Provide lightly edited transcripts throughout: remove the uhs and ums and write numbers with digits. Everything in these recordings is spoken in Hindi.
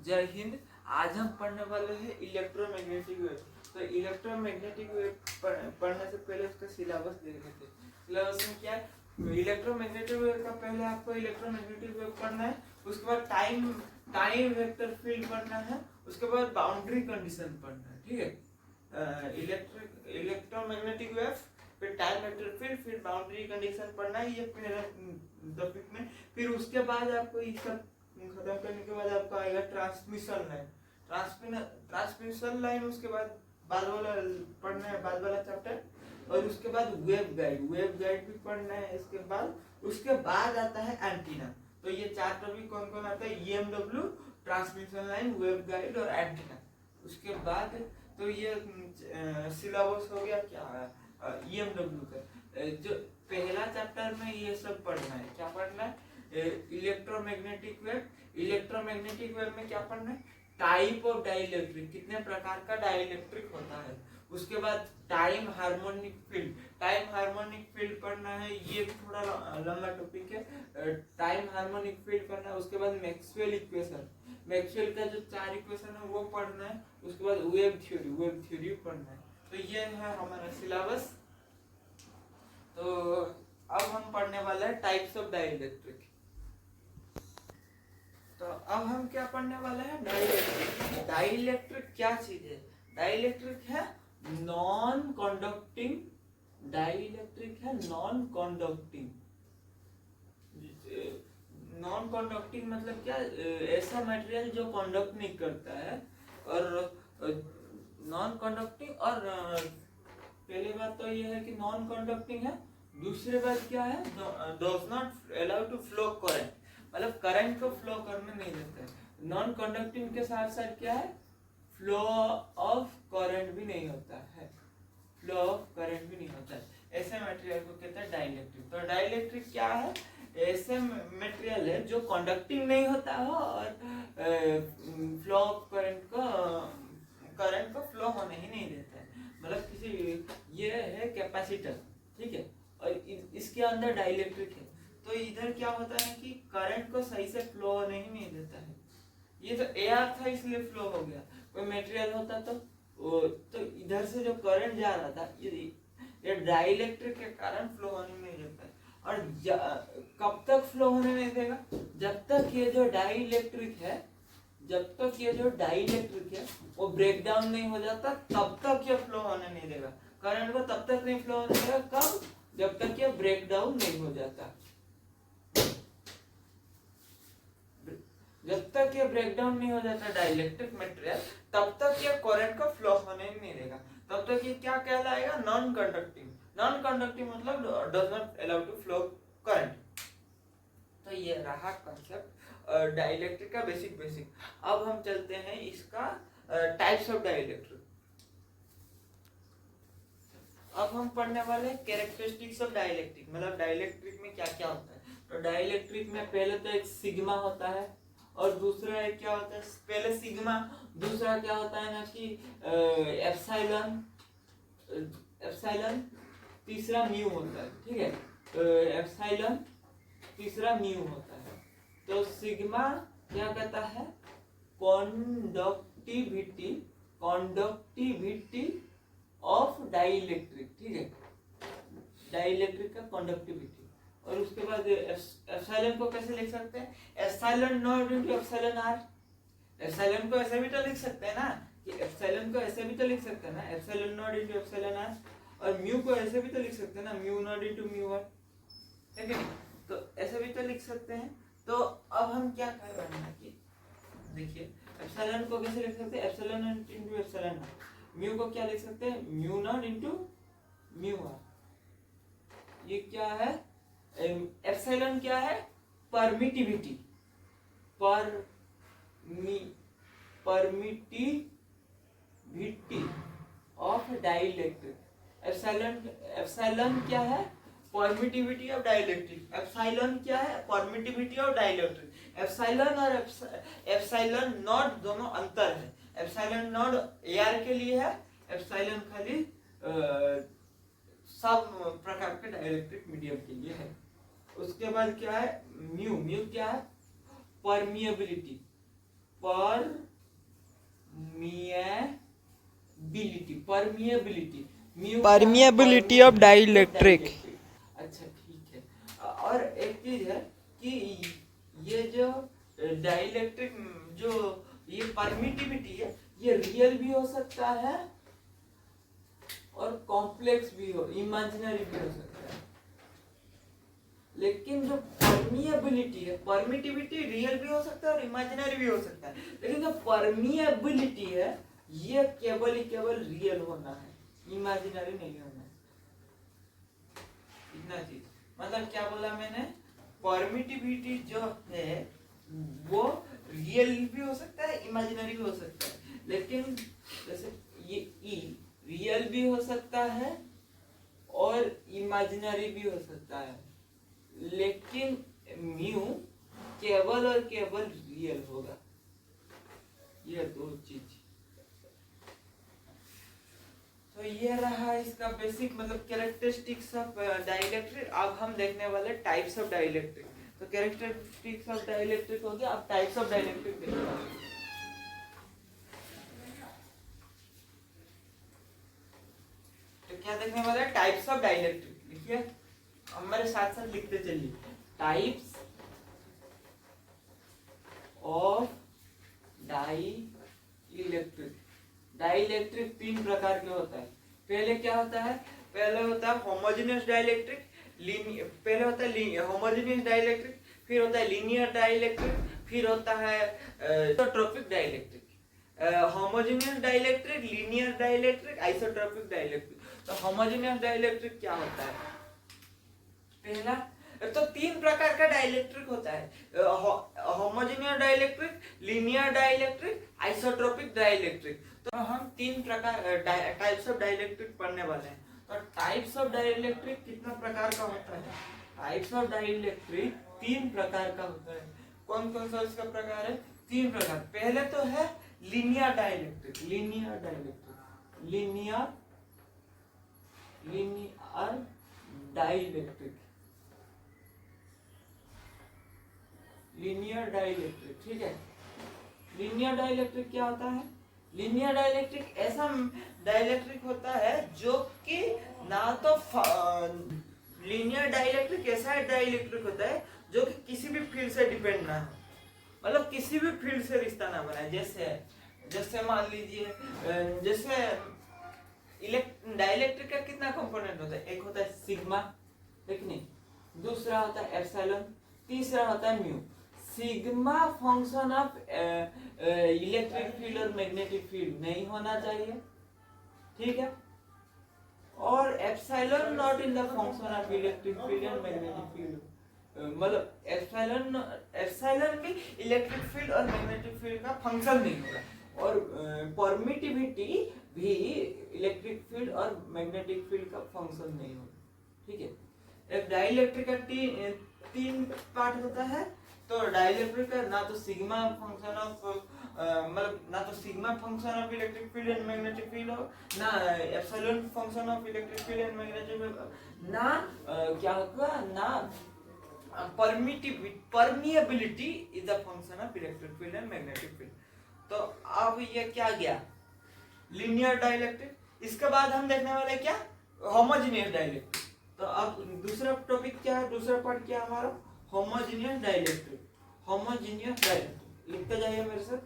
जय हिंद। आज हम पढ़ने वाले हैं इलेक्ट्रोमैग्नेटिक वेव। तो इलेक्ट्रोमैग्नेटिक वेव पढ़ने से पहले उसका सिलेबस देख लेते हैं। सिलेबस में क्या है? इलेक्ट्रोमैग्नेटिक वेव का पहले आपको इलेक्ट्रोमैग्नेटिक वेव पढ़ना है, उसके बाद टाइम वेक्टर फील्ड पढ़ना है, उसके बाद बाउंड्री कंडीशन पढ़ना है। ठीक है, इलेक्ट्रोमैग्नेटिक वेव, फिर टाइम वेक्टर फील्ड, फिर बाउंड्री कंडीशन पढ़ना है, ये पहला टॉपिक में। फिर उसके बाद आपको ये सब खत्म करने के बाद आपका आएगा ट्रांसमिशन लाइन। ट्रांसमिशन लाइन उसके बाद वाला पढ़ना है, बाद वाला चैप्टर। और उसके बाद वेव गाइड भी पढ़ना है। इसके बाद आता है एंटीना। तो ये चार टॉपिक कौन कौन आता है? EMW, transmission line, wave guide और एंटीना। उसके बाद तो ये सिलेबस हो गया क्या ईएमडब्ल्यू का। जो पहला चैप्टर में ये सब पढ़ना है। क्या पढ़ना है? इलेक्ट्रोमैग्नेटिक वेव में क्या पढ़ना है? टाइप ऑफ डाइलेक्ट्रिक, कितने प्रकार का डाइलेक्ट्रिक होता है। उसके बाद टाइम हार्मोनिक फील्ड पढ़ना है, ये भी थोड़ा लंबा टॉपिक है। टाइम हार्मोनिक फील्ड पढ़ना है। उसके बाद मैक्सवेल का जो चार इक्वेशन है वो पढ़ना है। उसके बाद वेव थ्योरी पढ़ना है। तो ये है हमारा सिलेबस। तो अब हम पढ़ने वाले हैं टाइप्स ऑफ डाइलेक्ट्रिक। तो अब हम क्या पढ़ने वाले हैं? डाइलेक्ट्रिक क्या चीज है? डाइलेक्ट्रिक है नॉन कंडक्टिंग मतलब क्या? ऐसा मटेरियल जो कंडक्ट नहीं करता है। और नॉन कंडक्टिंग, और पहली बात तो ये है कि नॉन कंडक्टिंग है। दूसरी बात क्या है? Does not allow to flow current, मतलब करंट को फ्लो करने नहीं देता है। नॉन कंडक्टिंग के साथ साथ क्या है? फ्लो ऑफ करंट भी नहीं होता है। ऐसे मटेरियल को कहते हैं डाइलेक्ट्रिक। तो डाइलेक्ट्रिक क्या है? ऐसे मटेरियल है जो कंडक्टिंग नहीं होता हो और फ्लो ऑफ करंट को फ्लो होने ही नहीं देता है। मतलब किसी ये है कैपेसिटर, ठीक है, और इसके अंदर डाइलेक्ट्रिक है। तो इधर क्या होता है कि करंट को सही से फ्लो होने ही नहीं देता है। ये तो एयर था इसलिए फ्लो हो गया। कोई मटेरियल होता तो इधर से जो करंट जा रहा था ये डाइलेक्ट्रिक के कारण फ्लो होने नहीं देता है। और कब तक फ्लो होने नहीं देगा? जब तक ये जो डाइलेक्ट्रिक है वो ब्रेक डाउन नहीं हो जाता, तब तक ये फ्लो होने नहीं देगा। करंट को तब तक नहीं फ्लो होने देगा, कब? जब तक ये ब्रेक डाउन नहीं हो जाता। जब तक ये ब्रेकडाउन नहीं हो जाता डाइलेक्ट्रिक मटेरियल, तब तक ये करंट को फ्लो होने नहीं देगा। तब तक ये क्या कहलाएगा? नॉन कंडक्टिंग मतलब does not allow to flow current. तो ये रहा कॉन्सेप्ट डाइलेक्ट्रिक का बेसिक। अब हम चलते हैं इसका टाइप्स ऑफ डाइलेक्ट्रिक। अब हम पढ़ने वाले हैं कैरेक्टरिस्टिक्स ऑफ डाइलेक्ट्रिक, मतलब डाइलेक्ट्रिक में क्या क्या होता है। तो डाइलेक्ट्रिक में पहले तो एक सिग्मा होता है, और दूसरा एक क्या होता है? पहले सिग्मा, दूसरा क्या होता है ना कि एप्सिलॉन, तीसरा म्यू होता है। ठीक है, एप्सिलॉन, तीसरा म्यू होता है। तो सिग्मा क्या कहता है? कॉन्डक्टिविटी ऑफ डाइलेक्ट्रिक। ठीक है, डाइलेक्ट्रिक का कॉन्डक्टिविटी। और उसके बाद एप्सिलॉन को कैसे लिख सकते हैं? Epsilon not into epsilon R. Epsilon को ऐसे भी तो लिख सकते हैं ना, कि एप्सिलॉन को ऐसे भी तो लिख सकते हैं ना, epsilon not into epsilon R. और म्यू को ऐसे भी तो लिख सकते हैं ना, mu not into mu R, ठीक है। तो ऐसे भी तो लिख सकते हैं। तो अब हम क्या कर रहे हैं कि देखिए, एप्सिलॉन को कैसे लिख सकते हैं? Epsilon not into epsilon R. Mu को क्या लिख सकते हैं? Mu not into mu R. ये क्या है? एप्सिलॉन क्या है? Permittivity of dielectric. एप्सिलॉन क्या है? Permittivity of dielectric. एप्सिलॉन क्या है? Permittivity of dielectric. एप्सिलॉन और एप्सिलॉन नॉट दोनों अंतर है। एप्सिलॉन नॉट एयर के लिए है, एप्सिलॉन खाली सब प्रकार के डाइलेक्ट्रिक मीडियम के लिए है। उसके बाद क्या है? म्यू क्या है? परमिएबिलिटी। Permeability of dielectric. अच्छा ठीक है। और एक चीज है कि ये जो डाइलेक्ट्रिक जो ये परमिटिविटी है, ये रियल भी हो सकता है और कॉम्प्लेक्स भी हो, इमेजिनरी भी हो सकता है। लेकिन जो परमिएबिलिटी है, परमिटिविटी रियल भी हो सकता है और इमेजिनरी भी हो सकता है, लेकिन जो परमिएबिलिटी है ये केवल रियल होना है, इमेजिनरी नहीं होना है। इतना चीज मतलब क्या बोला मैंने, परमिटिविटी जो है वो रियल भी हो सकता है, इमेजिनरी भी हो सकता है। लेकिन जैसे ये ई रियल भी हो सकता है और इमेजिनरी भी हो सकता है, लेकिन म्यू केवल और केवल रियल होगा। ये दो चीज। तो ये रहा इसका बेसिक मतलब कैरेक्टरिस्टिक्स ऑफ डाइलेक्ट्रिक। अब हम देखने वाले टाइप्स ऑफ डाइलेक्ट्रिक। तो कैरेक्टरिस्टिक्स ऑफ डाइलेक्ट्रिक हो गया, अब टाइप्स ऑफ डाइलेक्ट्रिक देखते हैं। तो क्या देखने वाले हैं, टाइप्स ऑफ डाइलेक्ट्रिक। लिखिए हमारे साथ साथ लिखते चलिए, टाइप्स ऑफ डाइलेक्ट्रिक। डाइलेक्ट्रिक तीन प्रकार के होता है। पहले क्या होता है, पहले होता है होमोजेनियस डाइलेक्ट्रिक, पहले होता है होमोजेनियस डाइलेक्ट्रिक, फिर होता है लीनियर डाइलेक्ट्रिक, फिर होता है isotropic dielectric. Homogeneous dielectric, linear dielectric, isotropic dielectric. तो होमोजेनियस डाइलेक्ट्रिक क्या होता है, पहला तो तीन प्रकार का डाइलेक्ट्रिक होता है, homogeneous dielectric, linear dielectric, isotropic dielectric. तो हम तीन प्रकार टाइप्स ऑफ डाइलेक्ट्रिक पढ़ने वाले हैं। तो टाइप्स ऑफ डाइलेक्ट्रिक कितना प्रकार का होता है, टाइप्स ऑफ डाइलेक्ट्रिक तीन प्रकार का होता है। कौन कौन सा इसका प्रकार है, तीन प्रकार। पहले तो है linear dielectric, linear dielectric, linear dielectric, linear dielectric. ठीक है, लीनियर डाइलेक्ट्रिक क्या होता है, लीनियर डाइलेक्ट्रिक ऐसा डाइलेक्ट्रिक होता है जो कि ना तो लीनियर डाइलेक्ट्रिक ऐसा डाइलेक्ट्रिक होता है जो कि किसी भी फील्ड से डिपेंड ना हो, मतलब किसी भी फील्ड से रिश्ता ना बनाए। जैसे मान लीजिए, जैसे डाइलेक्ट्रिक का कितना कंपोनेंट होता है, एक होता है सिग्मा, ठीक नहीं, दूसरा होता है एप्सिलॉन, तीसरा होता है mu. Sigma function of electric field और मैग्नेटिक फील्ड नहीं होना चाहिए, ठीक है, और epsilon not in the function of electric field and magnetic field. मतलब एप्सिलॉन भी इलेक्ट्रिक फील्ड और मैग्नेटिक फील्ड का फंक्शन नहीं होगा, और परमिटिविटी भी इलेक्ट्रिक फील्ड और मैग्नेटिक फील्ड का फंक्शन नहीं होगा, ठीक है। एक डाइलेक्ट्रिक का तीन पार्ट होता है। तो डाइलेक्ट्रिक का ना तो सिग्मा फंक्शन ऑफ मतलब ना तो sigma function of electric field and magnetic field हो, ना epsilon function of electric field and magnetic field, ना क्या होगा, ना permeability is the function of electric field and magnetic field. तो अब ये क्या गया, लीनियर डाइलेक्ट्रिक। इसके बाद हम देखने वाले क्या, होमोजेनियस डाइलेक्ट्रिक। तो अब दूसरा टॉपिक क्या है, दूसरा पार्ट क्या हमारा, होमोजेनियस डाइलेक्ट्रिक। होमोजेनियस डाइलेक्ट्रिक लिखते जाइए मेरे साथ,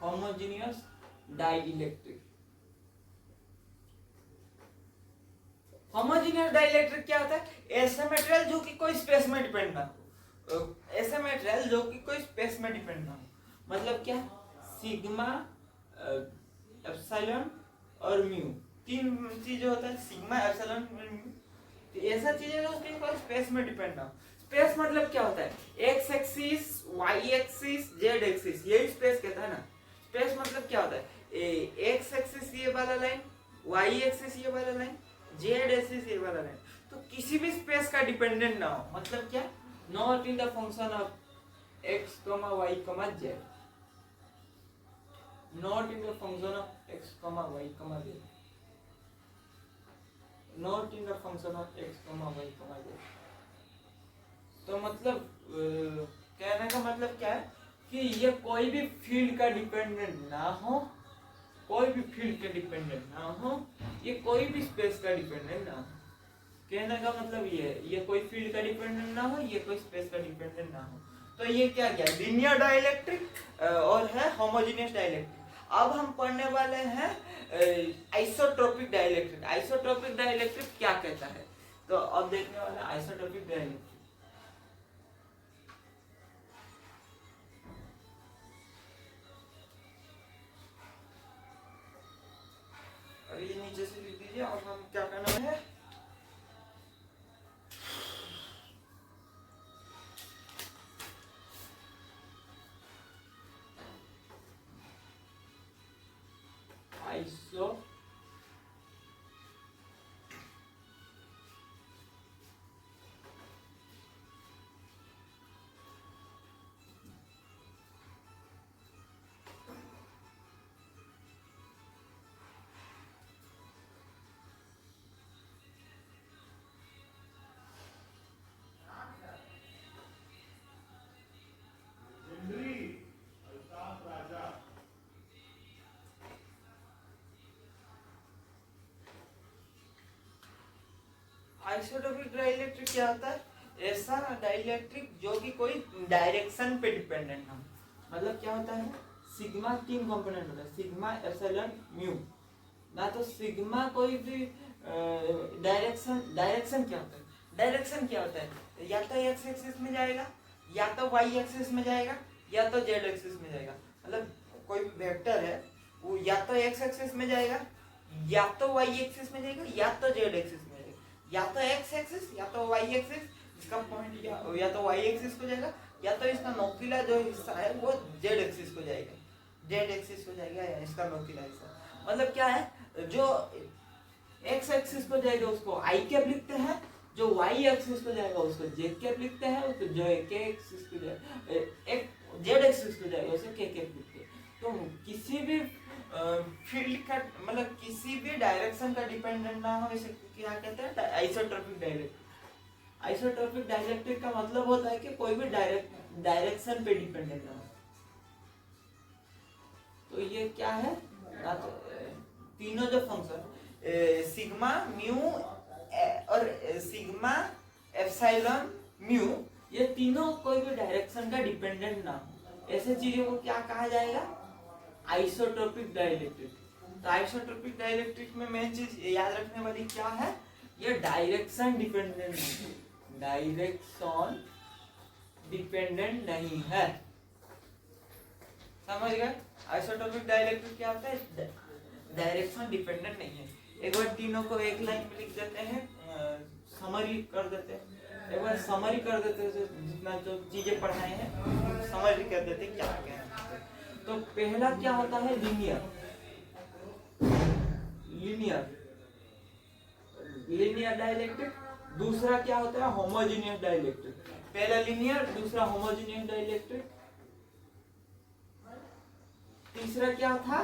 होमोजेनियस डाइलेक्ट्रिक। होमोजेनियस डाइलेक्ट्रिक क्या होता है, ऐसा मटेरियल जो कि कोई स्पेस में डिपेंड ना हो, ऐसा मटेरियल जो कि कोई स्पेस में डिपेंड ना हो। मतलब क्या, सिग्मा, एप्सिलॉन और म्यू, तीन चीजें होता है, सिग्मा, एप्सिलॉन, म्यू। ऐसा चीजें जो कि कोई स्पेस में डिपेंड ना हो। स्पेस मतलब क्या होता है, X axis, Y axis, Z axis, यही स्पेस कहता है ना। स्पेस मतलब क्या होता है, एक्स एक्सिस ये वाला लाइन, वाई एक्सिस ये वाला लाइन, जेड एक्सिस ये वाला लाइन। तो किसी भी स्पेस का डिपेंडेंट ना हो, मतलब क्या, not in the function of X comma Y comma Z, not in the function of X comma Y comma Z, not in the function of X comma Y comma Z. तो मतलब कहने का मतलब क्या है कि ये कोई भी फील्ड का डिपेंडेंट ना हो, कोई भी फील्ड के डिपेंडेंट ना हो, ये कोई भी स्पेस का डिपेंडेंट ना हो। कहने का मतलब ये है, ये कोई फील्ड का डिपेंडेंट ना हो, ये कोई स्पेस का डिपेंडेंट ना हो। तो ये क्या क्या लीनियर डाइलेक्ट्रिक और है होमोजेनियस डाइलेक्ट्रिक। अब हम पढ़ने वाले हैं आइसोट्रोपिक डाइलेक्ट्रिक। आइसोट्रोपिक डाइलेक्ट्रिक क्या कहता है, तो अब देखने वाले आइसोट्रोपिक डाइलेक्ट्रिक। अभी ये नीचे से लिख दीजिए। अब हम क्या करना है, आइसो आइसोट्रोपिक डाइलेक्ट्रिक क्या होता है, ऐसा डाइलेक्ट्रिक जो कि कोई डायरेक्शन पे डिपेंडेंट ना हो। मतलब क्या होता है, सिग्मा 3 कंपोनेंट होता है, सिग्मा एप्सिलॉन म्यू। ना तो सिग्मा कोई भी डायरेक्शन क्या होता है, डायरेक्शन क्या होता है, या तो एक्स एक्सिस में जाएगा, या तो वाई एक्सिस में जाएगा, या तो जेड एक्सिस में जाएगा। मतलब कोई वेक्टर है वो या तो एक्स एक्सिस में जाएगा, या तो वाई एक्सिस में जाएगा, या तो जेड एक्सिस में जाएगा, या तो एक्स एक्सिस या तो वाई एक्सिस, इसका पॉइंट या तो वाई एक्सिस को जाएगा, या तो इसका नोकीला जो हिस्सा है वो जेड एक्सिस को जाएगा, जेड एक्सिस को जाएगा, या इसका नोकीला हिस्सा। मतलब क्या है, जो एक्स एक्सिस को जाएगा उसको आई कैप लिखते हैं, जो वाई एक्सिस को जाएगा उसको जेड कैप लिखते हैं, उसको जो के एक्सिस को जाएगा एक जेड एक्सिस को जाएगा उसे के कैप लिखते हैं। तो किसी भी फील्ड का मतलब किसी भी डायरेक्शन का डिपेंडेंट ना हो, इसे क्या कहते हैं, आइसोट्रोपिक डाइलेक्ट्रिक। आइसोट्रोपिक डाइलेक्ट्रिक का मतलब होता है कि कोई भी डायरेक्शन पे डिपेंडेंट ना हो। तो ये क्या है, तीनों जो फंक्शन सिग्मा म्यू और सिग्मा एप्सिलॉन म्यू, ये तीनों कोई भी डायरेक्शन का डिपेंडेंट ना हो, ऐसे चीजों को क्या कहा जाएगा, आइसोट्रोपिक डाइलेक्ट्रिक। तो आइसोट्रोपिक डाइलेक्ट्रिक में मेन चीज याद रखने वाली क्या है, ये डायरेक्शन डिपेंडेंट नहीं है, डायरेक्शन डिपेंडेंट नहीं है। समझ गए, आइसोट्रोपिक डाइलेक्ट्रिक क्या होता है, डायरेक्शन डिपेंडेंट नहीं है। एक बार तीनों को एक लाइन में लिख देते हैं, समरी कर देते हैं, एक बार समरी कर देते हैं, जितना जो चीजें पढ़ाए हैं समरी कर देते हैं क्या क्या है। तो पहला क्या होता है, लीनियर लीनियर लीनियर डाइलेक्ट्रिक। दूसरा क्या होता है, होमोजेनियस डाइलेक्ट्रिक। पहला लीनियर, दूसरा होमोजेनियस डाइलेक्ट्रिक। तीसरा क्या था,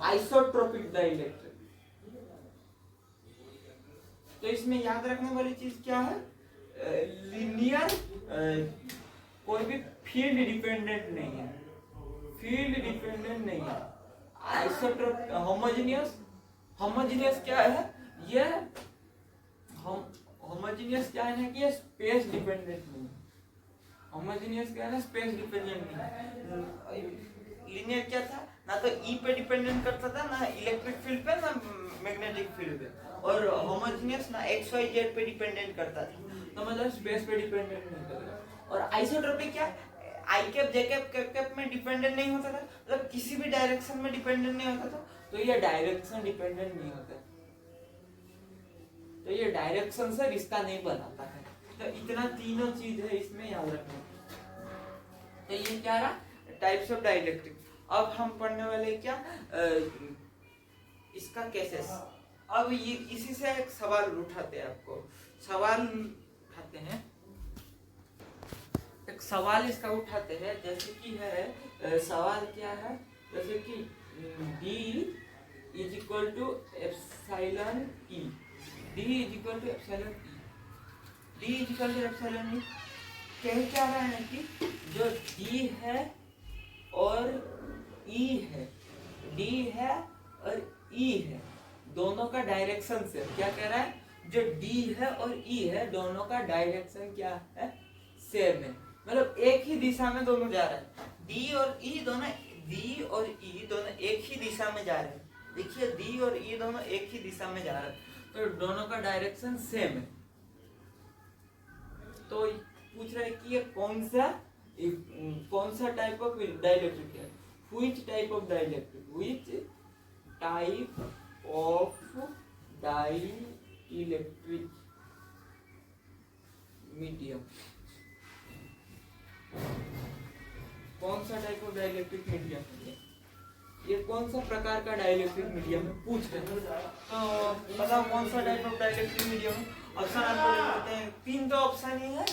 आइसोट्रोपिक डाइलेक्ट्रिक। तो इसमें याद रखने वाली चीज क्या है, लीनियर कोई भी फील्ड डिपेंडेंट नहीं है, फील्ड डिपेंडेंट नहीं है। आइसोट्रोपिक होमोजेनियस, होमोजेनियस क्या है, ये होमोजेनियस क्या है कि ये स्पेस डिपेंडेंट नहीं है। होमोजेनियस क्या है, स्पेस डिपेंडेंट नहीं है। लीनियर क्या था, ना तो ई पे डिपेंडेंट करता था, ना इलेक्ट्रिक फील्ड पे, ना मैग्नेटिक फील्ड पे। और होमोजेनियस ना एक्स वाई जेड पे डिपेंडेंट करता था, तो मतलब स्पेस पे डिपेंडेंट नहीं करता। और आइसोट्रोपिक क्या, आई कैप जे कैप कैप कैप में डिपेंडेंट नहीं होता था, मतलब किसी भी डायरेक्शन में डिपेंडेंट नहीं होता था, तो ये डायरेक्शन डिपेंडेंट नहीं होता, तो ये डायरेक्शन से रिश्ता नहीं बनाता है। तो इतना तीनों चीज है इसमें याद रखना। तो ये क्या रहा, टाइप्स ऑफ डाइलेक्ट्रिक। अब हम पढ़ने वाले क्या, इसका केसेस। अब ये इसी से एक सवाल उठाते हैं, आपको सवाल उठाते हैं, एक सवाल इसका उठाते हैं। जैसे कि है, सवाल क्या है, जैसे कि D is equal to epsilon E, D is equal to epsilon E, D is equal to epsilon E। कह क्या रहा है कि जो डी है और ई है, डी है और ई है, दोनों का डायरेक्शन से क्या कह रहा है, जो डी है और ई है दोनों का डायरेक्शन क्या है, सेम है, मतलब एक ही दिशा में दोनों जा रहे हैं। डी और ई दोनों, डी और ई दोनों एक ही दिशा में जा रहे हैं। देखिए डी और ई दोनों एक ही दिशा में जा रहे हैं, तो दोनों का डायरेक्शन सेम है। तो पूछ रहा है कि ये कौन सा टाइप ऑफ डाइलेक्ट्रिक है, which type of dielectric, which type of dielectric medium, कौन सा टाइप ऑफ डाइलेक्ट्रिक मीडियम है, ये कौन सा प्रकार का डाइलेक्ट्रिक मीडियम है पूछ रहे हैं। तो बताओ कौन सा टाइप ऑफ डाइलेक्ट्रिक मीडियम है। ऑप्शन आपको देते हैं, तीन तो ऑप्शन ही है,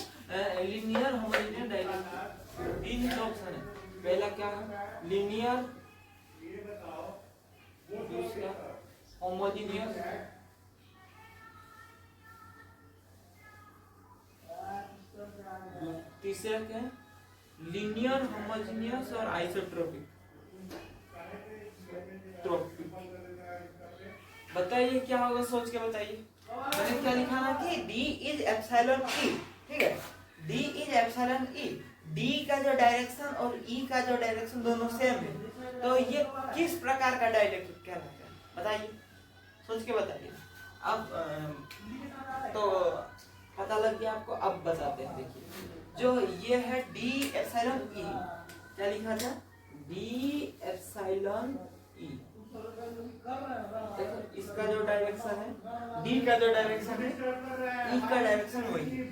लीनियर, होमोजेनियस, डाइलेक्ट्रिक, तीन ही ऑप्शन है। पहला क्या है, लीनियर, दूसरा होमोजेनियस, तीसरा क्या है, लीनियर, होमोजेनियस और आइसोट्रोपिक। बताइए क्या होगा, सोच के बताइए। मैंने क्या लिखा ना कि D इज एप्सिलॉन E, ठीक है, D is epsilon E, D का जो डायरेक्शन और E का जो डायरेक्शन दोनों सेम है, तो ये किस प्रकार का डाइलेक्ट्रिक कहलाता है, बताइए, सोच के बताइए। अब तो पता लग गया आपको, अब बताते हैं। देखिए जो ये है D एप्सिलॉन E, क्या लिखा था, D एप्सिलॉन E, देखो इसका जो डायरेक्शन है, डी का जो डायरेक्शन है, ई का डायरेक्शन वही है,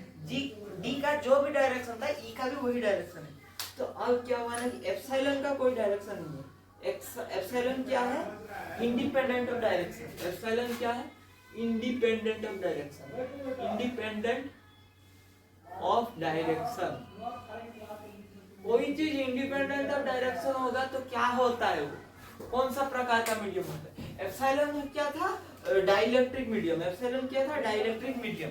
डी का जो भी डायरेक्शन था ई का भी वही डायरेक्शन है। तो अब क्या हुआ ना कि एप्सिलॉन का कोई डायरेक्शन नहीं है। एप्सिलॉन क्या है, इंडिपेंडेंट ऑफ डायरेक्शन। एप्सिलॉन क्या है, independent of direction, independent of direction. कोई चीज इंडिपेंडेंट ऑफ डायरेक्शन होगा तो क्या होता है, वो कौन सा प्रकार का मीडियम होता है। एप्सिलॉन क्या था, डाइलेक्ट्रिक मीडियम। एप्सिलॉन क्या था, डाइलेक्ट्रिक मीडियम।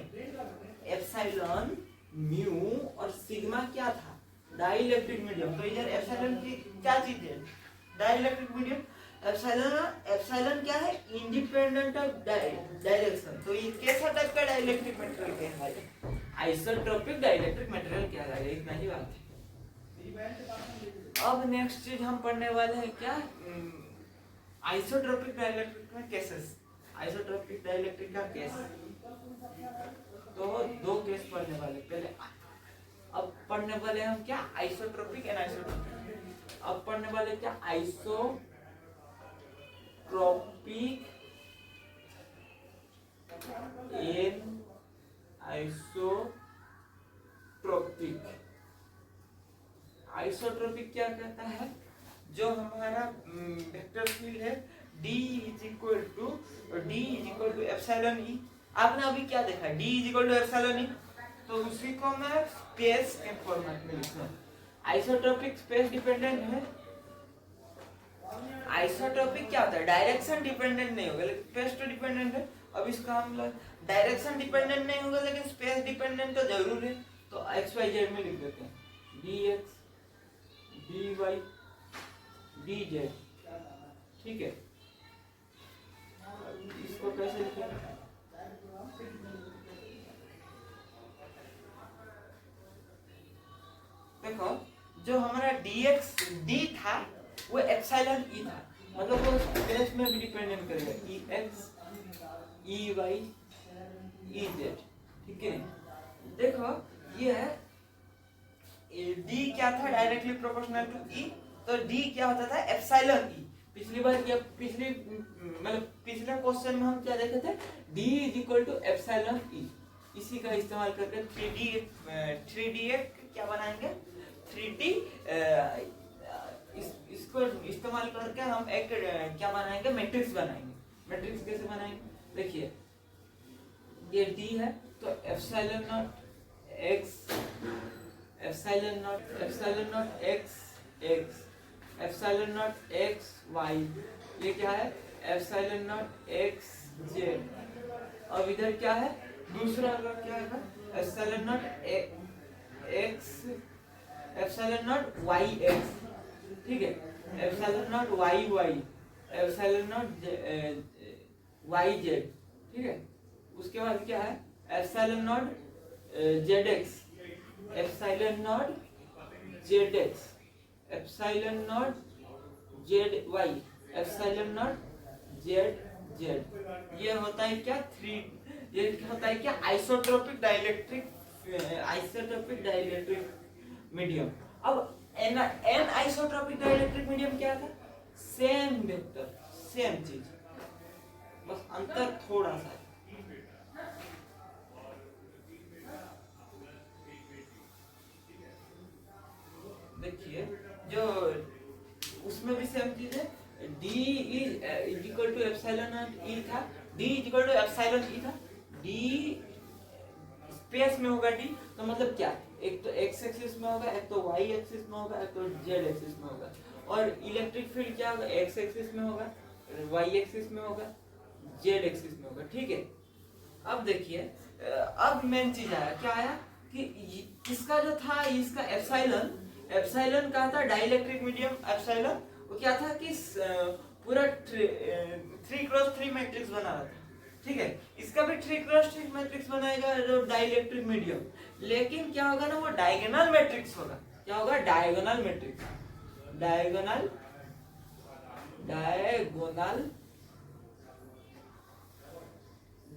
एप्सिलॉन, म्यू और सिग्मा क्या था, डाइलेक्ट्रिक मीडियम। तो इधर एप्सिलॉन की क्या चीज है, डाइलेक्ट्रिक मीडियम। एप्सिलॉन क्या है, इंडिपेंडेंट ऑफ डायरेक्शन। तो ये कैसा टाइप का डाइलेक्ट्रिक मटेरियल कहलाएगा, आइसोट्रोपिक डाइलेक्ट्रिक मटेरियल कहलाएगा। इतना ही बात है। अब नेक्स्ट चीज हम पढ़ने वाले हैं क्या, आइसोट्रोपिक डाइलेक्ट्रिक में केसेस। आइसोट्रोपिक डाइलेक्ट्रिक का केस, तो दो केस पढ़ने वाले। पहले अब पढ़ने वाले हम क्या, आइसोट्रोपिक एंड आइसोट्रोपिक। अब पढ़ने वाले क्या, आइसोट्रोपिक एंड आइसोट्रोपिक। आइसोट्रोपिक क्या कहता है, जो हमारा वेक्टर फील्ड है D is equal to epsilon E। आपने अभी क्या देखा, D is equal to epsilon E, तो उसी को मैं स्पेस के फॉर्मेट में लिखूंगा। आइसोट्रोपिक स्पेस डिपेंडेंट है। आइसोट्रोपिक क्या होता है, डायरेक्शन डिपेंडेंट नहीं होगा लेकिन स्पेस तो डिपेंडेंट है। अब इसका हम डायरेक्शन डिपेंडेंट नहीं होगा लेकिन स्पेस डिपेंडेंट तो जरूर है। तो एक्स वाई जेड में लिख देते हैं, dx dy dz, ठीक है। इसको कैसे लिखेंगे, देखो जो हमारा dx d था वो एप्सिलॉन E था, मतलब वो स्पेस में भी डिपेंडेंट करेगा, ex ey ez, ठीक है। देखो ये है D क्या था, डायरेक्टली प्रोपोर्शनल टू E, तो D क्या होता था, एप्सिलॉन E। पिछले क्वेश्चन में हम क्या देखे थे, D is equal to epsilon E। इसी का इस्तेमाल करके 3D क्या बनाएंगे, 3D इसको इस्तेमाल करके हम एक क्या बनाएंगे, मैट्रिक्स बनाएंगे। मैट्रिक्स कैसे बनाएंगे, देखिए ये D है तो epsilon not x, epsilon not x epsilon not x y, ये क्या है, एप्सिलॉन नॉट x z। अब इधर क्या है, दूसरा क्या है, epsilon not x epsilon not Y X, ठीक है, epsilon not Y Y, epsilon not Y Z, ठीक है। उसके बाद क्या है epsilon not Z X, epsilon not Z X, epsilon not Z Y, epsilon not Z Z. ये होता है क्या थ्री, ये होता है क्या isotropic dielectric, isotropic dielectric medium. अब एन आइसोट्रोपिक डाइलेक्ट्रिक मीडियम क्या था, सेम वेक्टर सेम चीज, बस अंतर थोड़ा सा है। देखिए जो उसमें भी सेम चीज है, D is equal to epsilon not E था, D is equal to epsilon E था, D स्पेस में होगा D, तो मतलब क्या, एक तो x एक्सिस में होगा, एक तो y एक्सिस में होगा, एक तो z एक्सिस में होगा। और इलेक्ट्रिक फील्ड क्या होगा, x एक्सिस में होगा, y एक्सिस में होगा, z एक्सिस में होगा, ठीक है। अब देखिए अब मेन चीज आया, क्या आया कि इसका जो था इसका एप्सिलॉन, एप्सिलॉन का था डाइलेक्ट्रिक मीडियम एप्सिलॉन, वो क्या था कि पूरा 3x3 मैट्रिक्स बना रहा था, ठीक है। इसका भी 3x3 मैट्रिक्स बनाएगा जो डाइलेक्ट्रिक मीडियम, लेकिन क्या होगा ना वो डायगोनल मैट्रिक्स होगा। क्या होगा, diagonal matrix, diagonal diagonal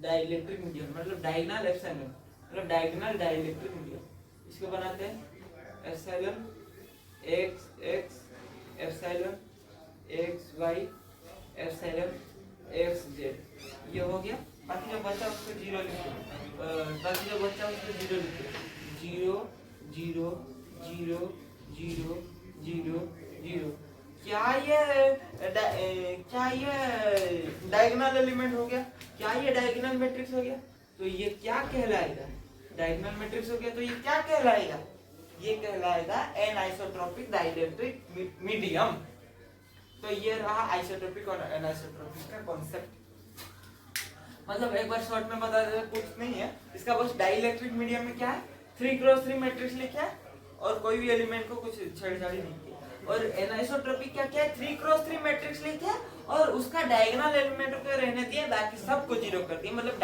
dielectric medium, मतलब डायगोनल एप्सिलॉन, मतलब डायगोनल डाइलेक्ट्रिक मीडियम। इसको बनाते हैं epsilon x x, epsilon x y, epsilon x z, ये हो गया। बाकी जो बचा उसको जीरो लिखो, बाकी जो बचा उसको जीरो लिखो, zero zero zero zero zero zero. क्या ये डायगोनल एलिमेंट हो गया, क्या ये डायगोनल मैट्रिक्स हो गया, तो ये क्या कहलाएगा, डायगोनल मैट्रिक्स हो गया तो ये क्या कहलाएगा, ये कहलाएगा एन आइसोट्रोपिक डाइलेक्ट्रिक मीडियम। तो ये रहा आइसोट्रोपिक और एनाइसोट्रोपिक का कॉन्सेप्ट। मतलब एक बार शॉर्ट में बता देते, कुछ नहीं है इसका, बस डाइलेक्ट्रिक मीडियम में क्या है 3x3 मैट्रिक्स लिखा है और कोई भी एलिमेंट को कुछ छेड़छाड़ी नहीं की। और एनाइसोट्रोपिक क्या क्या है, 3x3 मैट्रिक्स लिखा है और उसका डायगोनल एलिमेंट को रहने दिया, बाकी सबको जीरो कर दिया, मतलब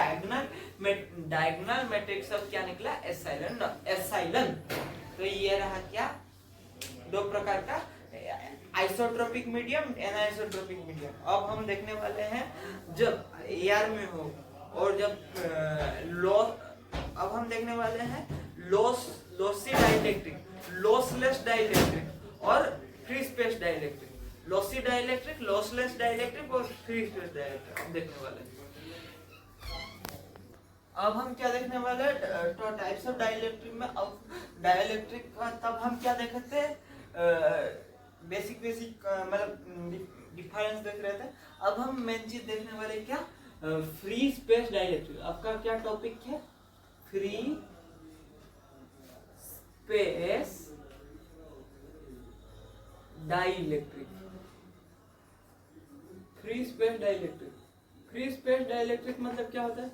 डायगोनल मैट्रिक्स सब क्या निकला, एप्सिलॉन। तो ये रहा क्या, दो प्रकार का आइसोट्रोपिक मीडियम, एनाइसोट्रोपिक मीडियम। अब हम देखने वाले हैं जब एआर में हो और जब अब हम देखने वाले हैं लॉसी डाइलेक्ट्रिक, लॉसलेस डाइलेक्ट्रिक और free space dielectric, lossy dielectric, lossless dielectric और फ्री स्पेस डाइलेक्ट्रिक हम देखने वाले हैं। अब हम क्या देखने वाले हैं, तो टाइप्स ऑफ डाइलेक्ट्रिक में, अब डाइलेक्ट्रिक का तब हम क्या देख रहे थे, बेसिक मतलब डिफरेंस देख रहे थे। अब हम मेन चीज देखने वाले क्या, फ्री स्पेस डाइलेक्ट्रिक। आपका क्या टॉपिक है, free space dielectric, free space dielectric. Free space dielectric मतलब क्या होता है,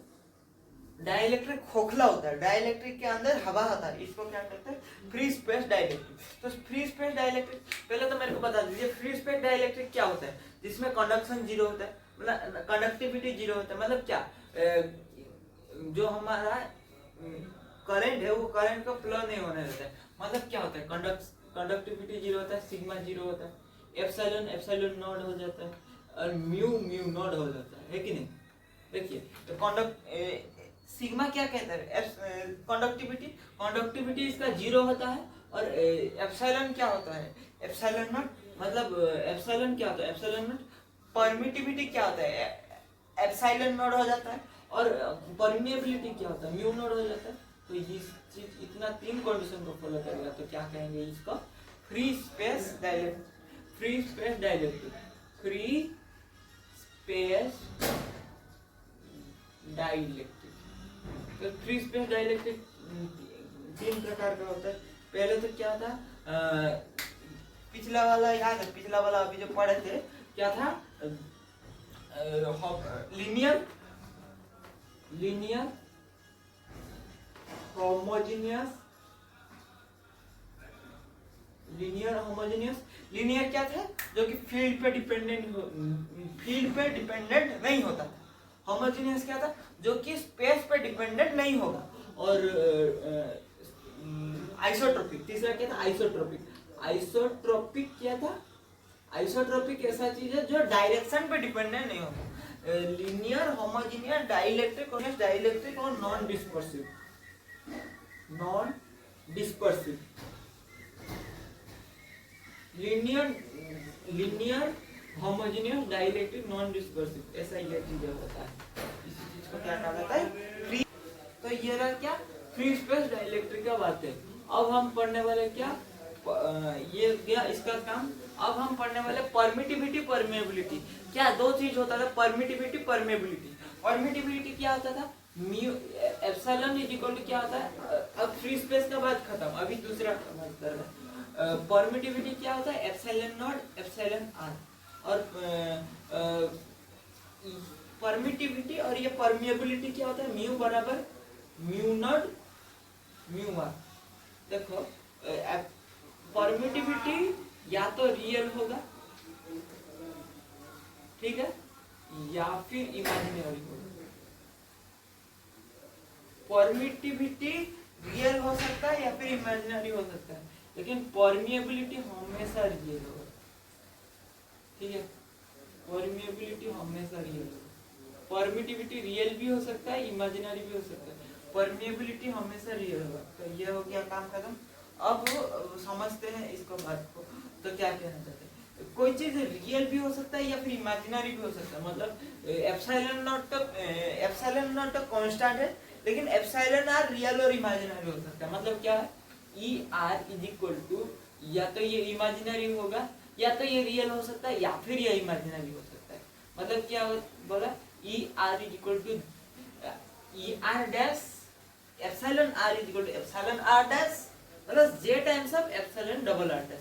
डाइलेक्ट्रिक खोखला होता है, डाइलेक्ट्रिक के अंदर हवा आता है, इसको क्या कहते हैं, फ्री स्पेस डाइलेक्ट्रिक। तो फ्री स्पेस डाइलेक्ट्रिक पहले तो मेरे को बता दीजिए, फ्री स्पेस डाइलेक्ट्रिक क्या होता है, जिसमें कंडक्शन जीरो होता है, मतलब कंडक्टिविटी जीरो होता है। मतलब क्या, जो हमारा करंट है वो करंट को फ्लो नहीं होने देता है। मतलब क्या होता है, कंडक्टिविटी जीरो होता है, सिग्मा जीरो होता है, एप्सिलॉन नॉट हो जाता है और म्यू नॉट हो जाता है कि नहीं। देखिए तो सिग्मा क्या कहता है, कंडक्टिविटी इसका जीरो होता है। और एप्सिलॉन क्या होता है, एप्सिलॉन नॉट, मतलब एप्सिलॉन क्या होता है, एप्सिलॉन नॉट परमिटिविटी क्या होता है, एप्सिलॉन नॉट हो जाता है। और परमिएबिलिटी क्या होता है, म्यू नॉट हो जाता है। तो ये चीज इतना तीन कंडीशन को फॉलो करेगा तो क्या कहेंगे इसको, free space dielectric, free space dielectric, free space dielectric. तो फ्री स्पेस डाइलेक्ट्रिक तीन प्रकार का होता है। पहले तो क्या था, पिछला वाला याद है, पिछला वाला अभी जो पढ़े थे क्या था, linear homogeneous linear homogeneous, linear क्या था, जो कि फील्ड पे डिपेंडेंट नहीं होता था। होमोजेनियस क्या था, जो कि स्पेस पे डिपेंडेंट नहीं होगा। और आइसोट्रोपिक, तीसरा क्या था, आइसोट्रोपिक। आइसोट्रोपिक क्या था, आइसोट्रोपिक ऐसा चीज है जो डायरेक्शन पे डिपेंडेंट नहीं होता। लीनियर, होमोजेनियस, डाइलेक्ट्रिक और non dispersive. Linear homogeneous, dielectric, non dispersive, ऐसा ये चीज होता है। इसी चीज को क्या कहा जाता है, फ्री। तो ये रहा क्या, फ्री स्पेस डाइलेक्ट्रिक का बात है। अब हम पढ़ने वाले क्या, ये गया इसका काम। अब हम पढ़ने वाले परमिटिविटी, परमेबिलिटी। क्या दो चीज होता था, परमिटिविटी, परमेबिलिटी। परमिटिविटी क्या होता था, mu epsilon is equal to क्या होता है, अब फ्री स्पेस का बात खत्म, अभी दूसरा मतलब परमिटिविटी क्या होता है, एप्सिलॉन नॉट एप्सिलॉन आर। और परमिटिविटी और ये परमिएबिलिटी क्या होता है, म्यू बराबर म्यू नॉट म्यू आर। देखो परमिटिविटी या तो रियल होगा, ठीक है, या फिर इमेजिनरी होगा। परमिटिविटी रियल हो सकता है या फिर इमेजिनरी हो सकता है, लेकिन परमिएबिलिटी हमेशा रियल होगा, ठीक है, परमिएबिलिटी हमेशा रियल होगा। परमिटिविटी रियल भी हो सकता है, इमेजिनरी भी हो सकता है, परमिएबिलिटी हमेशा रियल होगा। तो ये हो गया काम खत्म। अब समझते हैं इसको बात को। तो क्या कहना चाहते हैं, कोई चीज रियल भी हो सकता है या फिर इमेजिनरी भी हो सकता है। मतलब एप्सिलॉन नॉट तो कांस्टेंट है, लेकिन एप्सिलॉन आर रियल और इमेजिनरी हो सकता है। मतलब क्या है, E R is equal to, या तो ये इमेजिनरी होगा या तो ये रियल हो सकता है या फिर ये इमेजिनरी हो सकता है। मतलब क्या बोला, E R is equal to E R dash epsilon R is equal to epsilon are dash plus J times of epsilon double R dash.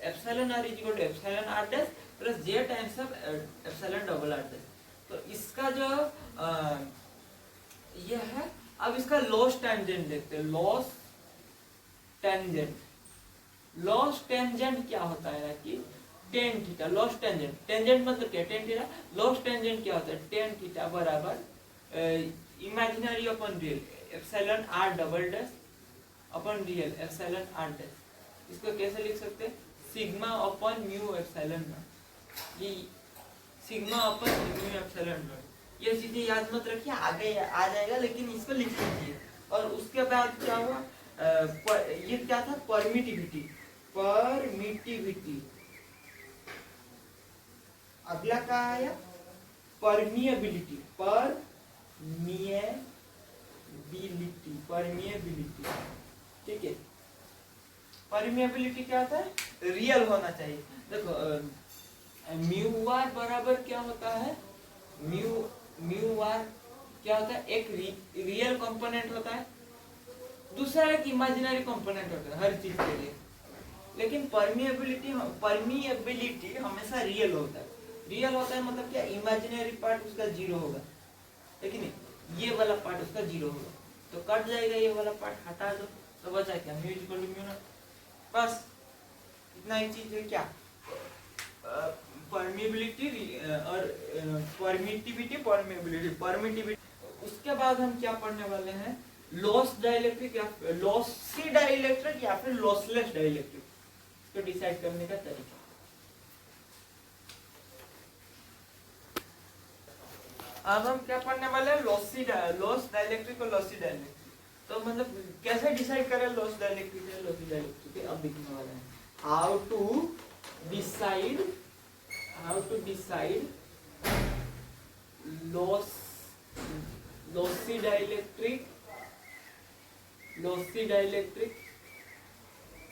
Epsilon R is equal to epsilon are dash plus J times of epsilon double R dash. तो इसका जो ये है, अब इसका लॉस टेंजेंट देखते हैं। लॉस टेंजेंट क्या होता है कि टेन थीटा। लॉस टेंजेंट मतलब क्या, टेन थीटा। लॉस टेंजेंट क्या होता है, टेन थीटा बराबर imaginary upon real epsilon r double dash upon real epsilon are dash. इसको कैसे लिख सकते हैं, sigma upon mu epsilon naught. ये sigma upon mu epsilon naught, ये चीजें याद मत रखिए, आगे आ जाएगा, लेकिन इसको लिख लीजिए। और उसके बाद क्या हुआ, ये क्या था, परमिटिविटी। अगला क्या आया, परमिएबिलिटी। ठीक है, परमिएबिलिटी क्या होता है, रियल होना चाहिए। देखो म्यू आर बराबर क्या होता है, म्यू आर क्या होता है, एक रियल कंपोनेंट होता है, दूसरा एक इमेजिनरी कंपोनेंट होता है हर चीज के लिए। लेकिन परमिएबिलिटी हमेशा रियल होता है। रियल होता है मतलब क्या, इमेजिनरी पार्ट उसका जीरो होगा, लेकिन ये वाला पार्ट उसका जीरो होगा, तो कट जाएगा ये वाला पार्ट, हटा दो तो बचा क्या, mu equal to mu not. बस इतना ही चीज है क्या, परमिएबिलिटी और परमिटिविटी। उसके बाद हम क्या पढ़ने वाले हैं, लॉस डाइलेक्ट्रिक या लॉसी डाइलेक्ट्रिक या फिर लॉसलेस डाइलेक्ट्रिक, तो डिसाइड करने का तरीका। अब हम क्या पढ़ने वाले हैं, लॉस डाइलेक्ट्रिक और लॉसी डाइलेक्ट्रिक। तो मतलब कैसे डिसाइड करें लॉस डाइलेक्ट्रिक या लॉसी डाइलेक्ट्रिक, अब दिखने वाला है। How to decide lossy dielectric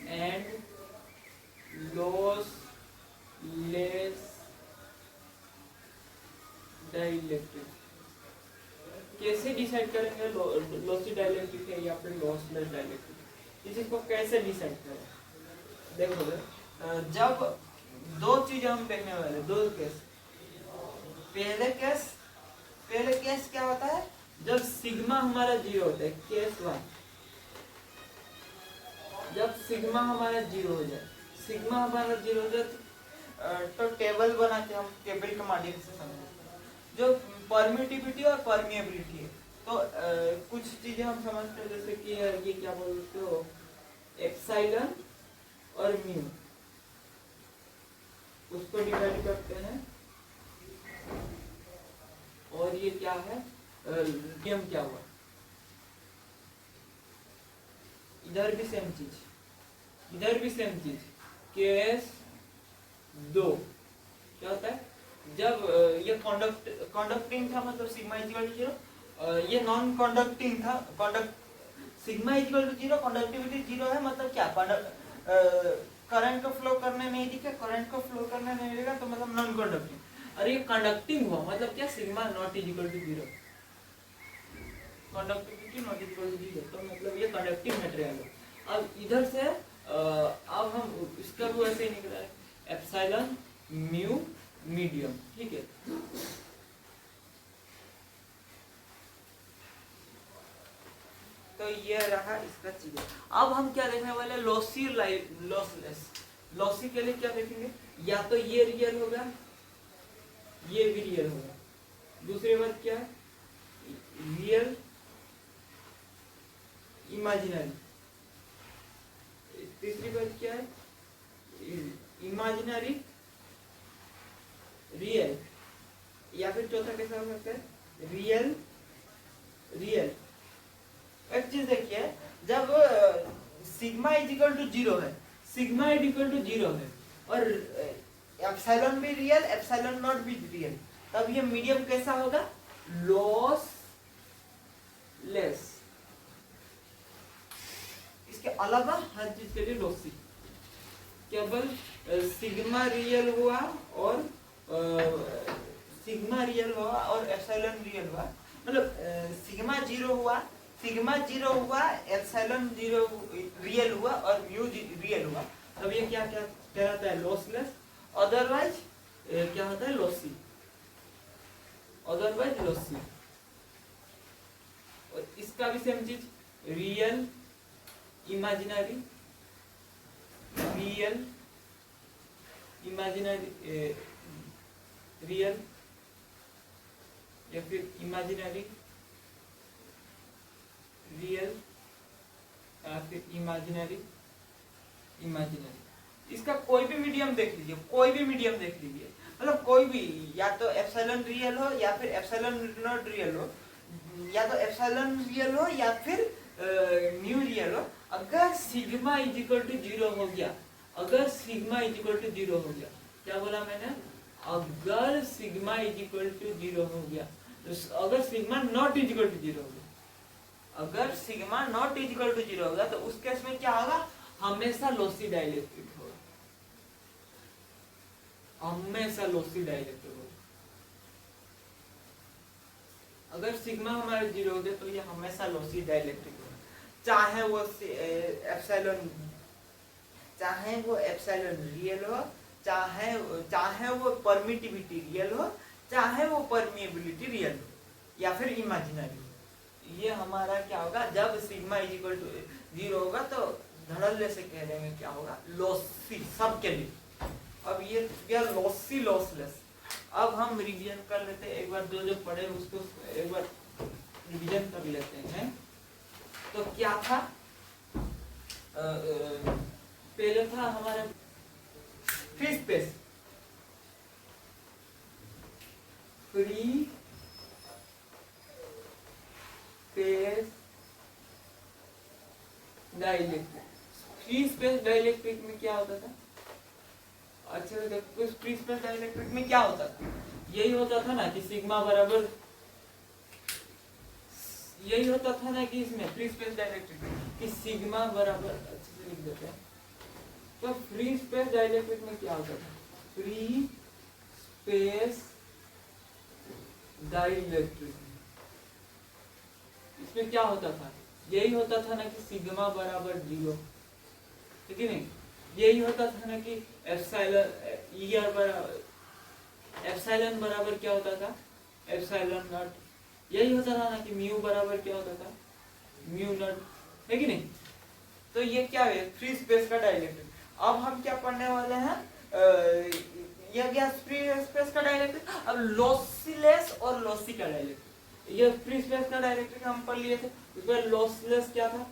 and lossless dielectric. कैसे डिसाइड करेंगे लॉसी डाइलेक्ट्रिक है या फिर लॉसलेस डाइलेक्ट्रिक, इसी को कैसे डिसाइड करें। देखो जब दो चीज हम देखने वाले, दो केस। पहले केस क्या होता है, जब सिग्मा हमारा जीरो होता है, केस 1। जब सिग्मा हमारा 0 हो जाए, सिग्मा हमारा 0 हो जाए तो टेबल बना के हम टेबल के माध्यम से समझते हैं जो परमिटिविटी और परमिएबिलिटी है। तो कुछ चीजें हम समझते हैं, जैसे कि ये क्या बोलते हो, एप्सिलॉन और म्यू, उसको डिवाइड करते हैं। और ये क्या है, नियम क्या हुआ, इधर भी सेम चीज, इधर भी सेम चीज, केस 2 क्या होता है, जब ये कंडक्टिंग था मतलब सिग्मा इक्वल टू 0, ये नॉन कंडक्टिंग था, सिग्मा इक्वल टू 0, कंडक्टिविटी 0 है, मतलब क्या, करंट को फ्लो करने नहीं दिखे, करंट को फ्लो करने नहीं देगा तो मतलब नॉन कंडक्टिंग। और ये कंडक्टिंग हुआ मतलब क्या, sigma not equal to 0, conductivity not equal to 0, तो मतलब ये कंडक्टिंग मटेरियल है। अब इधर से अब हम इसका भी वैसे ही निकला है, एप्सिलॉन म्यू मीडियम, ठीक है। तो ये रहा इसका चीज। अब हम क्या देखने वाले, लॉसी लॉसलेस। लॉसी के लिए क्या देखेंगे, या तो ये रियल होगा, ये भी रियल होगा, दूसरी बात क्या है, रियल इमेजिनरी, तीसरी बात क्या है, इमेजिनरी रियल, या फिर चौथा कैसा हो सकता है, रियल रियल। एक चीज देखिए, जब सिग्मा इक्वल टू 0 है, सिग्मा इक्वल टू 0 है और एप्सिलॉन भी रियल, एप्सिलॉन नॉट भी रियल, तब ये मीडियम कैसा होगा, लॉस लेस। इसके अलावा हर चीज के लिए लॉसी, केवल सिग्मा रियल हुआ और सिग्मा रियल हुआ और एप्सिलॉन रियल हुआ, मतलब सिग्मा 0 हुआ, सिग्मा 0 हुआ, एप्सिलॉन 0 रियल हुआ और म्यू रियल हुआ, तब ये क्या क्या कहलाता है, लॉसलेस। अदरवाइज क्या होता है, लॉसी, अदरवाइज लॉसी। और इसका भी सेम चीज, real imaginary, real imaginary real, या फिर इमेजिनरी रियल, या फिर इमेजिनरी इमेजिनरी। इसका कोई भी मीडियम देख लीजिए, कोई भी मीडियम देख लीजिए, मतलब कोई भी, या तो एप्सिलॉन रियल हो या फिर एप्सिलॉन नॉट रियल हो, या तो एप्सिलॉन रियल हो या फिर म्यू रियल हो, अगर सिग्मा इक्वल टू 0 हो गया, अगर सिग्मा इक्वल टू 0 हो गया, क्या बोला मैंने, अगर सिग्मा इक्वल टू 0 हो गया, अगर सिग्मा नॉट इक्वल टू 0 हो गया, अगर सिग्मा नॉट इक्वल टू 0 होगा तो उस केस में क्या होगा, हमेशा लॉसी डाइलेक्ट्रिक होगा, हमेशा लॉसी डाइलेक्ट्रिक होगा। अगर सिग्मा हमारे 0 हो गया तो ये हमेशा लॉसी डाइलेक्ट्रिक होगा, चाहे वो एप्सिलॉन रियल हो, चाहे वो परमिटिविटी रियल हो, चाहे वो परमिएबिलिटी रियल हो, या फिर इमेजिनरी हो। ये हमारा क्या होगा, जब सिग्मा इक्वल टू 0 होगा तो धड़ल्ले से कह देंगे क्या होगा, लॉसी, सबके लिए। अब ये क्या, लॉसी लॉसलेस। अब हम रिवीजन कर लेते हैं, एक बार जो पढ़े उसको एक बार रिवीजन कर लेते हैं। तो क्या था, पहले था हमारे free space, free space dielectric. Free space dielectric में क्या होता था, अच्छा देखो, फ्री स्पेस डाइलेक्ट्रिक में क्या होता था, यही होता था ना कि सिग्मा बराबर, यही होता था ना कि इसमें फ्री स्पेस डाइलेक्ट्रिक कि सिग्मा बराबर, अच्छे से लिख देते हैं। तो फ्री स्पेस डाइलेक्ट्रिक में क्या होता था, फ्री स्पेस डाइलेक्ट्रिक इसमें क्या होता था, यही होता था ना कि सिग्मा बराबर 0, ठीक है नहीं, यही होता था ना कि एप्सिलॉन बराबर क्या होता था, एप्सिलॉन नॉट, यही होता था ना कि म्यू बराबर क्या होता था, म्यू नॉट, है कि नहीं। तो ये क्या है, फ्री स्पेस का डाइलेक्ट्रिक। अब हम क्या पढ़ने वाले हैं, ये गया फ्री स्पेस का डाइलेक्ट्रिक। अब लॉसलेस और लॉसी का डाइलेक्ट्रिक। ये फ्री स्पेस का डाइलेक्ट्रिक हम पढ़ लिए थे, उसमें लॉसलेस क्या था,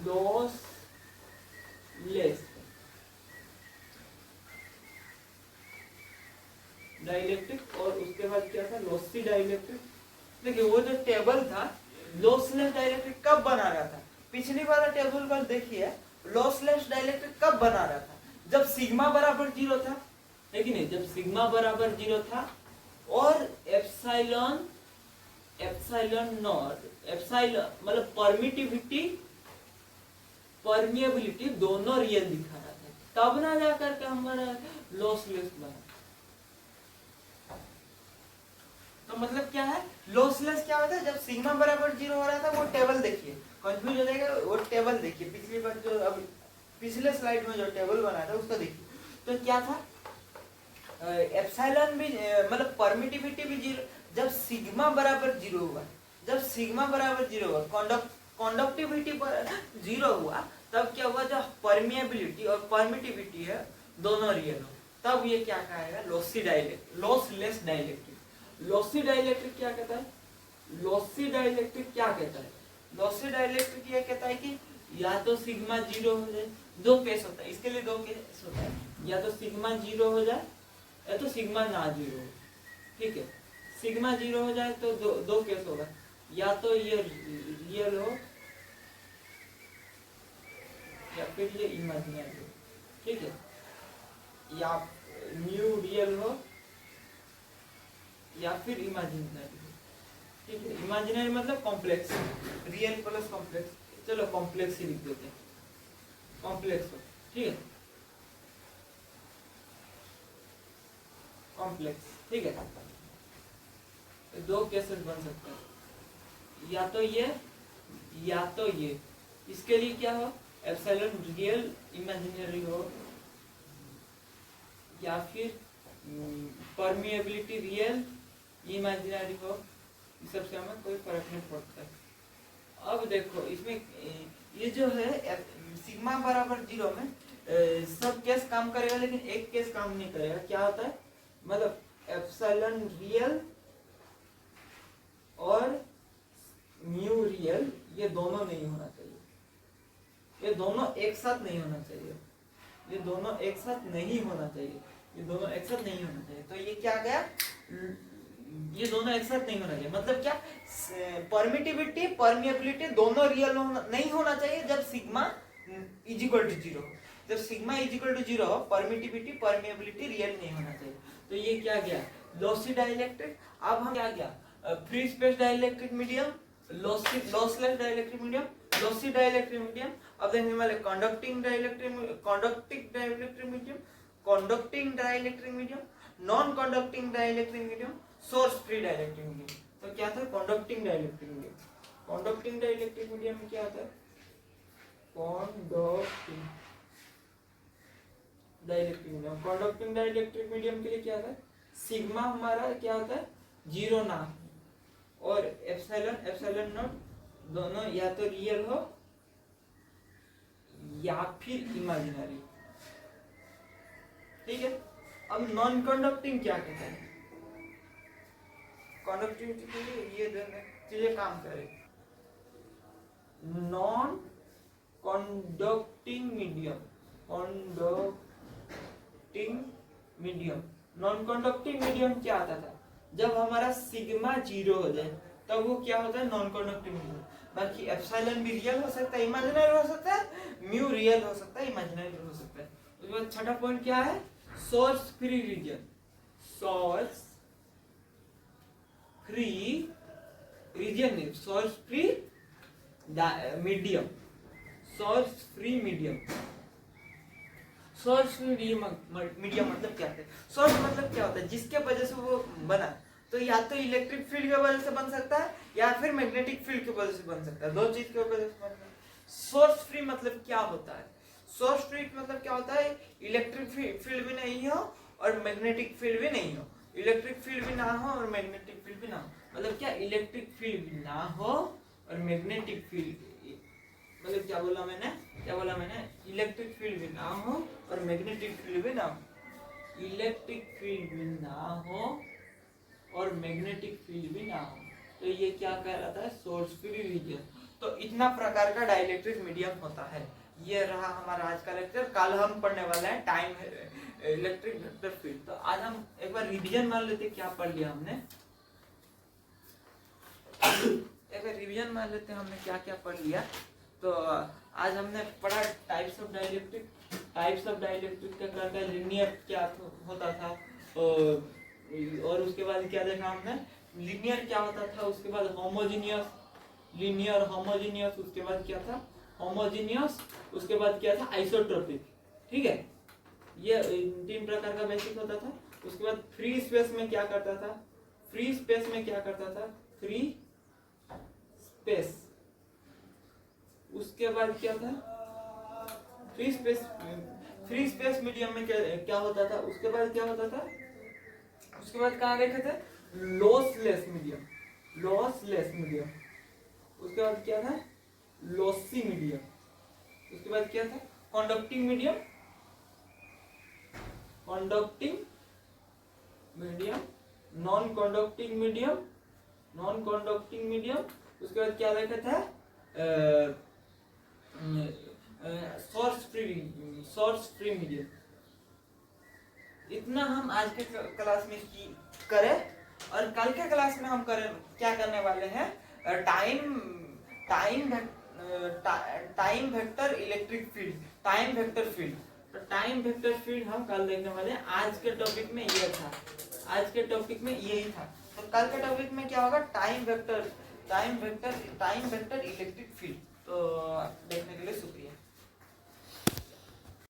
लॉसलेस डाइलेक्ट्रिक, और उसके बाद क्या था, लॉसी डाइलेक्ट्रिक। देखिए वो जो टेबल था, लॉसलेस डाइलेक्ट्रिक कब बना रहा था, पिछली वाला टेबल पर देखिए, लॉसलेस डाइलेक्ट्रिक कब बना रहा था, जब सिग्मा बराबर 0 था, है कि नहीं, जब सिग्मा बराबर 0 था और एप्सिलॉन नॉट, एप्सिलॉन मतलब परमिएबिलिटी दोनों रियल दिखा रहा था, तब ना जाकर के हमारा लॉसलेस बना। तो मतलब क्या है, लॉसलेस क्या होता है, जब सिग्मा बराबर 0 हो रहा था, वो टेबल देखिए, कंफ्यूज हो जाएगा, वो टेबल देखिए, पिछली बार जो अब पिछले स्लाइड में जो टेबल बना था उसको देखिए। तो क्या था, एप्सिलॉन भी मतलब परमिटिविटी भी 0, जब सिग्मा बराबर 0 हुआ, जब सिग्मा बराबर 0 हुआ, कंडक्टिविटी 0 हुआ, तब क्या हुआ, जब परमिएबिलिटी और परमिटिविटी है दोनों रियल हो, तब ये क्या कहेगा, lossy dielectric, lossless dielectric. Lossy dielectric क्या कहता है, लॉसी डाइलेक्ट्रिक क्या कहता है, लॉसी डाइलेक्ट्रिक ये कहता है कि या तो सिग्मा 0 हो जाए, दो केस होता है इसके लिए, दो केस होता है, या तो सिग्मा 0 हो जाए या तो सिग्मा ना 0 हो, ठीक है। सिग्मा 0 हो जाए तो दो केस होगा, या तो ये रियल हो या फिर ये इमेजिनरी हो, ठीक है, या न्यू रियल हो या फिर इमेजिनरी हो, ठीक है। इमेजिनरी मतलब कॉम्प्लेक्स, रियल प्लस कॉम्प्लेक्स, चलो कॉम्प्लेक्स ही लिख देते हैं, कॉम्प्लेक्स हो, ठीक है, कॉम्प्लेक्स, ठीक है। दो केसेस बन सकते हैं, या तो ये या तो ये। इसके लिए क्या हो, एप्सिलॉन रियल इमेजिनरी हो, या फिर परमिएबिलिटी रियल इमेजिनरी हो, इस सबसे हमें कोई फर्क नहीं पड़ता है। अब देखो इसमें ये जो है सिग्मा बराबर 0 में सब केस काम करेगा, लेकिन एक केस काम नहीं करेगा, क्या होता है, मतलब एप्सिलॉन रियल और म्यू रियल ये दोनों नहीं होना चाहिए, ये दोनों एक साथ नहीं होना चाहिए, ये दोनों एक साथ नहीं होना चाहिए, ये दोनों एक साथ नहीं होना चाहिए। तो ये क्या गया, ये दोनों एक साथ नहीं होना चाहिए, मतलब क्या, परमिटिविटी परमिएबिलिटी दोनों रियल नहीं होना चाहिए जब सिग्मा इज इक्वल टू 0, जब sigma is equal to 0 permittivity permeability real नहीं होना चाहिए। तो ये क्या गया, लॉसी डाइलेक्ट्रिक। अब हम क्या गया, free space dielectric medium, lossless dielectric medium, lossy dielectric medium. अब देखने वाले conducting dielectric medium, conducting dielectric medium, non conducting dielectric medium, source free dielectric medium. तो क्या था, conducting dielectric medium. Conducting dielectric medium में क्या होता है, conducting dielectric medium, conducting dielectric medium के लिए क्या होता है, सिग्मा हमारा क्या होता है, 0 ना, और एप्सिलॉन नॉट दोनों या तो रियल हो या फिर इमेजिनरी, ठीक है। अब नॉन कंडक्टिंग क्या कहता है, कंडक्टिविटी के लिए ये दोनों चीजें काम करें, non conducting medium, conducting medium, non conducting medium क्या आता था, जब हमारा सिग्मा 0 हो जाए तब वो क्या होता है, नॉन कंडक्टिंग मीडियम। बाकी एप्सिलॉन भी रियल हो सकता है, इमेजिनरी हो सकता है, म्यू रियल हो सकता है, इमेजिनरी हो सकता है। उसके बाद छठा पॉइंट क्या है, source free region, source free region नहीं, source free medium, source free medium. Source free medium मतलब क्या है, सोर्स मतलब क्या होता है, जिसके वजह से वो बना, तो या तो इलेक्ट्रिक फील्ड की वजह से बन सकता है या फिर मैग्नेटिक फील्ड की वजह से बन सकता है, दो चीज की वजह से बन सकता है। सोर्स फ्री मतलब क्या होता है, सोर्स फ्री मतलब क्या होता है, इलेक्ट्रिक फील्ड भी नहीं हो और मैग्नेटिक फील्ड भी नहीं हो, इलेक्ट्रिक फील्ड भी ना हो और मैग्नेटिक फील्ड भी ना हो, मतलब क्या, इलेक्ट्रिक फील्ड भी ना हो और मैग्नेटिक फील्ड मतलब क्या बोला मैंने इलेक्ट्रिक फील्ड भी ना हो और मैग्नेटिक फील्ड भी ना हो, इलेक्ट्रिक फील्ड भी ना हो और मैग्नेटिक फील्ड भी ना हो, तो ये क्या कहलाता है, सोर्स फ्री रीजन। तो इतना प्रकार का डाइलेक्ट्रिक मीडियम होता है। ये रहा हमारा आज का लेक्चर। कल हम पढ़ने वाले हैं टाइम इलेक्ट्रिक वेक्टर फील्ड। तो आज हम एक बार रिवीजन मान लेते क्या पढ़ लिया हमने। एक बार रिवीजन मान लेते हमने क्या क्या पढ़ लिया। तो आज हमने पढ़ा types of dielectric. Types of dielectric का क्या क्या लीनियर क्या होता था, और उसके बाद क्या देखा हमने, लीनियर क्या होता था, उसके बाद होमोजेनियस, लीनियर, होमोजेनियस, उसके बाद क्या था होमोजेनियस, उसके बाद क्या था आइसोट्रोपिक। ठीक है, ये 3 प्रकार का बेसिक होता था। उसके बाद फ्री स्पेस में क्या करता था, फ्री स्पेस में क्या करता था, फ्री स्पेस, उसके बाद क्या था फ्री स्पेस मीडियम में क्या होता था, उसके बाद क्या होता था, उसके बाद कहाँ देखे थे, लॉसलेस मीडियम, लॉसलेस मीडियम, उसके बाद क्या था लॉसी मीडियम, उसके बाद क्या था conducting medium, conducting medium, non conducting medium, non conducting medium, उसके बाद क्या देखा था सोर्स फ्री मीडियम। इतना हम आज के क्लास में करें, और कल के क्लास में हम क्या करने वाले हैं, time vector electric field, time vector field. तो टाइम वेक्टर फील्ड हम कल देखने वाले हैं। आज के टॉपिक में ये था, आज के टॉपिक में यही था। तो कल के टॉपिक में क्या होगा, टाइम वेक्टर इलेक्ट्रिक फील्ड। तो देखने के लिए शुक्रिया।